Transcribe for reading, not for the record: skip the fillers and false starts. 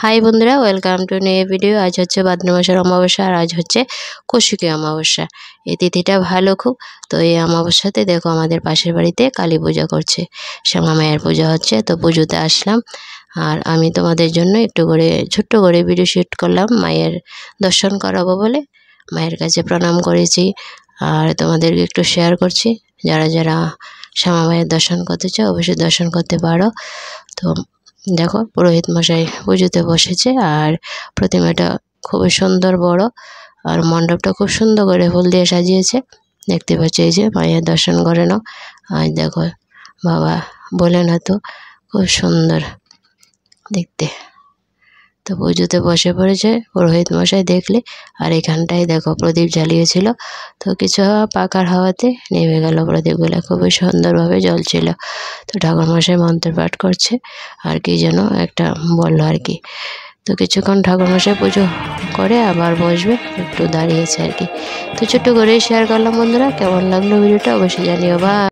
High বন্ধুরা, welcome to new video. আজ হচ্ছে ভাদ্র মাসের অমাবস্যা আর আজ হচ্ছে কৌশিকী অমাবস্যা। এই তিথিটা ভালো খুব। তো এই অমাবস্যাতে দেখো আমাদের পাশের বাড়িতে কালী পূজা করছে, শ্যামা মায়ের পূজা হচ্ছে। তো পুজোতে আসলাম আর আমি তোমাদের জন্য একটু করে ছোট্ট করে ভিডিও শ্যুট করলাম মায়ের দর্শন করাবো বলে। মায়ের কাছে প্রণাম করেছি আর তোমাদেরকে একটু শেয়ার করছি। যারা যারা শ্যামা মায়ের দর্শন করতে চাও অবশ্যই দর্শন করতে পারো। তো দেখো পুরোহিত মশাই পুজোতে বসেছে আর প্রতিমাটা খুবই সুন্দর বড়, আর মণ্ডপটা খুব সুন্দর করে ফুল দিয়ে সাজিয়েছে। দেখতে পাচ্ছি এই যে মায়ের দর্শন করে নাও। আর দেখো বাবা বলেন হয়তো খুব সুন্দর দেখতে। তো পুজোতে বসে পড়েছে পুরোহিত মশাই দেখলে। আর এখানটায় দেখো প্রদীপ জ্বালিয়েছিল, তো কিছু পাখার হাওয়াতে নেমে গেল প্রদীপগুলো, খুবই সুন্দরভাবে জ্বলছিল। তো ঠাকুর মশাই মন্ত্র পাঠ করছে আর কি যেন একটা বললো আর কি। তো কিছুক্ষণ ঠাকুর মশাই পুজো করে আবার বসবে, একটু দাঁড়িয়েছে আর কি। তো ছোট্ট করেই শেয়ার করলাম বন্ধুরা। কেমন লাগলো ভিডিওটা অবশ্যই জানিও। বা